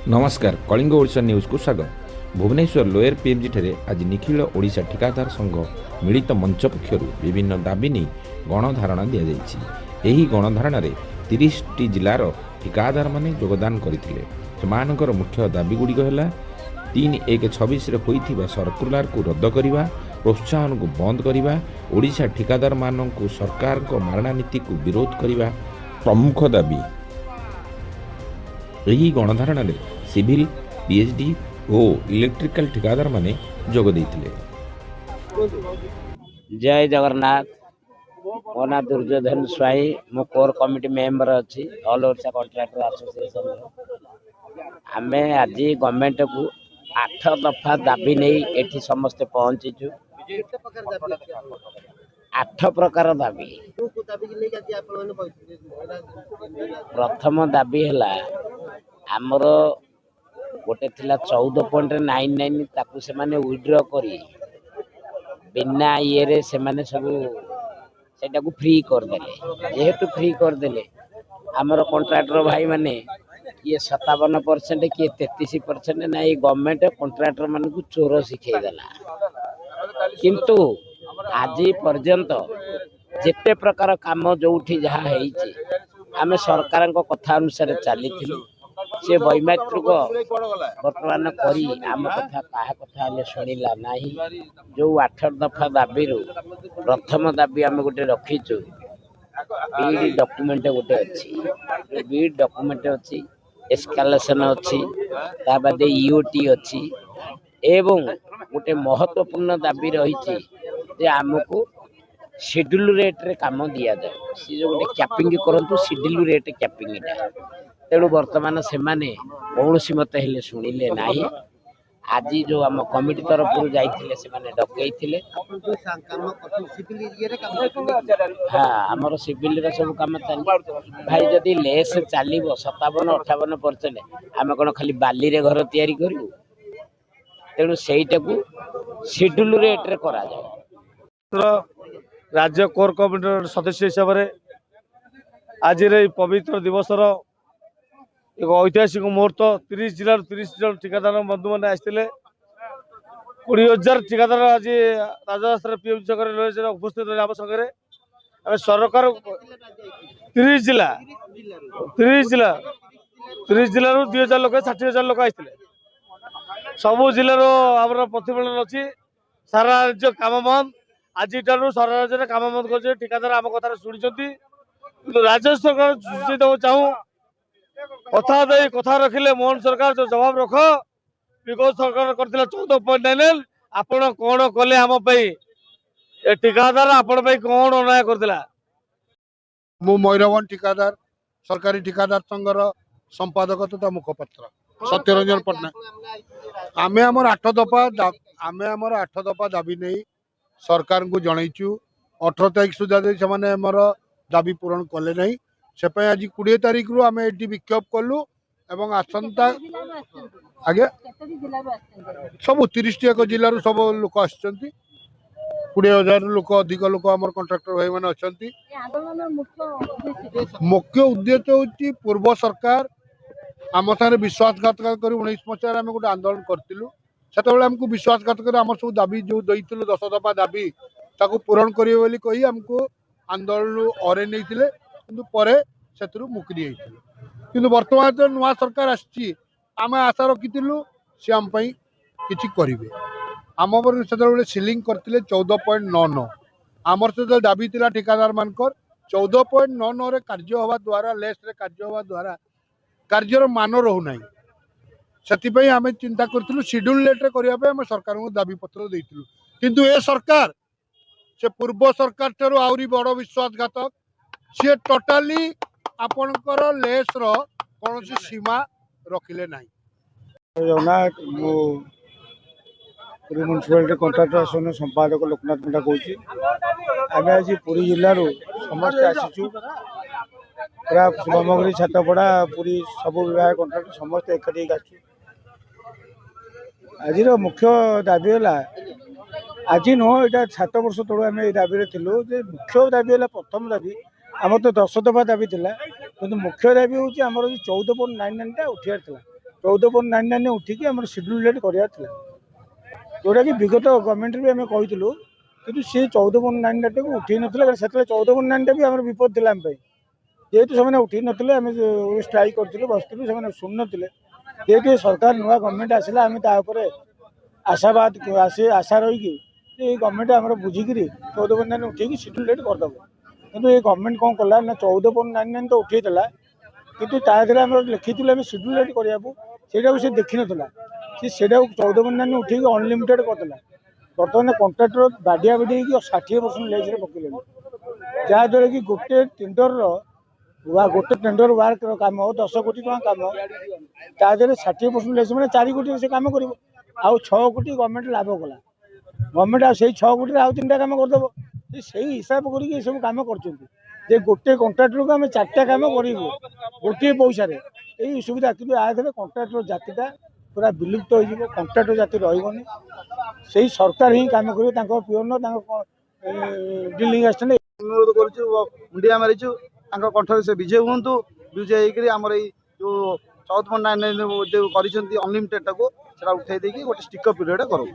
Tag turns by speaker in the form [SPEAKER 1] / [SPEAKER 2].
[SPEAKER 1] नमस्कार कलिंग ओडिशा न्यूज को स्वागत। भुवनेश्वर लोयर पीएमजी ठारे आज निखिल ओडिशा ठिकादार संघ मिलित मंच पक्षर विभिन्न दाबी नहीं गणधारणा दि जाइए। एही गणधारणा 30 जिलार ठिकादार माने योगदान करथिले। सेमानकर मुख्य दाबी गुड़िक है 3/1/26 होइथिबा सर्कुलर को रद्द करने, प्रोत्साहन को बंद करने, ओडिशा ठिकादार मानक सरकार को मारणा नीति को विरोध करने प्रमुख दाबी। यही गणधारणा सिविल, पीएचडी और इलेक्ट्रिकल ठिकादार माने जोग देइथिले।
[SPEAKER 2] जय जगन्नाथ। मो ना दुर्योधन स्वाई, मो कोर कमिटी मेंबर अच्छी ऑल ओडिशा कॉन्ट्रैक्टर एसोसिएशन। आमे आज गवर्नमेंट को 8 दफा दाबी नहीं एठी समस्ते पहुंचीचु। 8 प्रकार दाबी। प्रथम दाबी है आमर गोटे थिला 14.99 ताकू से माने विड्रॉ करी बिना ये रे से माने सब सेटा को फ्री कर देले। जेहेतु फ्री कर देले आमर कॉन्ट्रैक्टर भाई माने किए 57% किए 33% ना ये गवर्नमेंट कॉन्ट्रैक्टर मान को चोर शिखे देला। किंतु आज पर्यंत जेते प्रकार काम जोठी जहा हेइची आमे सरकार को कथा अनुसार चली से वैमात्रिक बर्तमान करी आम कथा कहा कथा हमें शुणिला नहीं। जो 8 दफा दाबी प्रथम दाबी आम गोटे रखीचु बीडी डॉक्यूमेंट गोटे अच्छी। बीडी डॉक्यूमेंट अच्छी, एस्कालेशन अच्छी, ता बाद ईओटी अच्छी एवं गोटे महत्वपूर्ण दाबी रही जे आमको शेड्यूल रेट रे काम दिया जाए। सी जो गोटे कैपिंग करंतु शेड्यूल रेट कैपिंग तेणु बर्तमान से माने कौन सी मत हेले शुणिले नाही। आज जो आम कमिटी तरफ जाइथिले से माने डकैथिले। हाँ आमर सिविल रे सब काम चल भाई जदि लेस चलिबो 57-58% आम कोन खाली बाली रे घर तैयारी करियो। तेणु सेईटा को शेड्यूल रेट रे करा जाए।
[SPEAKER 3] राज्य कोर कमिटी सदस्य हिसाब से आज पवित्र दिवस एक ऐतिहासिक मुहूर्त 30 जिलार 30 जन ठिकादार बंधु मैंने आसते 20,000 ठिकादार आज राजरास्ता पीएमजी छक उपस्थित रहे। आम संगे आम सरकार 30 जिला 2,000 लोक 60,000 लोक आसते सबू जिलार आम प्रतिफलन अच्छी। सारा राज्य काम बंद आज सारा राज्य काम बंद कर ठिकादार आम कथा शुणी राज्य सरकार चाहूँ कथा दे कथा रखिले मोहन सरकार जो जवाब रख विगत सरकार करथिला 14.99 आपण कौन कले आम ठिकादार आपण कौन अन्याय करथिला।
[SPEAKER 4] मु मयूरभंज ठिकादार सरकारी ठिकादार संघर संपादक तथा मुखपत्र सत्यरंजन पट्टनायक। आमे हमर 8 दफा दाबी नहीं सरकार को जनईचु। 18 तारीख सुधा से दाबी पूरण कले नहीं से आज 20 तारीख रु आम ये विक्षोभ कलु एवं आसंता आगे सब 30 जिलूर सब लोक आ 20,000 लोक अधिक लोक आम कंट्राक्टर भाई मैंने अच्छा। मुख्य उद्देश्य हूँ पूर्व सरकार आम सारे विश्वासघात कर 19 मसीह आम गोटे आंदोलन करूँ से आमको विश्वासघात कर आम सब दाबी जो देलु 10 दफा दाबी ताको पूरण करेंगे कही आमको आंदोलन अरे नहीं से मुक्ति किंतु वर्तमान जो नुआ सरकार आम आशा रखीलु सी आम कि करेंगे। आम पर से सिलिंग करते 14.99 आमर से दाबी थिला ठिकादार मानकर 14.99 रे कार्य हवा द्वारा लेस रे कार्य हवा द्वारा कार्यर मान रोना से आम चिंता करूँ शेड्यूल रेट रे करने आम सरकार को दाबी पत्र देलु किंतु ए सरकार से पूर्व सरकार ठारू आहरी बड़ विश्वासघातक सी टोटाली आपणकर लेस रो कौन सीमा रखिले नहीं।
[SPEAKER 3] Jagannath Puri municipality contractor association संपादक लोकनाथ पंडा कौन आम आज पुरी जिलूर समस्त आसीचु पूरा शिवमोगी छातपड़ा पूरी सब विभाग कंट्राक्टर समस्त एकाठी आसु। आज मुख्य दाबी है आज नुह यहाँ 7 वर्ष तलू आम दाबी थिलु मुख्य दाबी है प्रथम दाबी आम तो 10 दफा दाबी थिला कि मुख्य दाबी हूँ आम 14.99 उठार था
[SPEAKER 5] 14.99 उठिकी आम शेड्यूल रेट करार जोटा कि विगत गवर्नमेंट भी आम कहूँ कि सी 14.99 को उठे ना से 14.99 भी आम विपद थी आम जेहेतु से उठे नथिले आम स्ट्राइक करूँ बसलु से शुणु ना जेहेतु सरकार नुआ गवर्नमेंट आसला आम आशावाद आशा रही गवर्नमेंट आम बुझिकी 14.99 उठे शेड्यूल रेट करदेव कितु ये गवर्नमेंट कौन कला ना 14.99 तो उठेला कितु तादेह आम लिखी आम शेड्यूल रेट करने से देखी ना से 14.99 उठे अनलिमिटेड करदेला बर्तमान कंट्राक्टर बाडिया बाडी 60% लेजरे पकड़े जहाँद्वारा कि गोटे टेंडर वार्क कम 10 कोटी टका कम तादेह 60% लेज मैंने 4 कोटी से कम कर 6 कोटी गवर्नमेंट लाभ कला गवर्नमेंट आ 6 कोटी आउ 3टा कम करदेव से हिसाब करके सब कम कर गोटे कंट्राक्टर को आम 4टा कम करूँ गोटे पैसा यही सुविधा कि आधे कंट्राक्टर जातिटा पूरा विलुप्त हो कंट्राक्टर जाति रही से सरकार ही कम कर पिओन डिलिंग आसते
[SPEAKER 6] अनुरोध करुँडिया मारीचु कंठर से विजय हूँ विजय होकर जो 14.99 जो कर अनलिमिटेड टाक उठे गोटे स्टिकर पीरियड करूँ।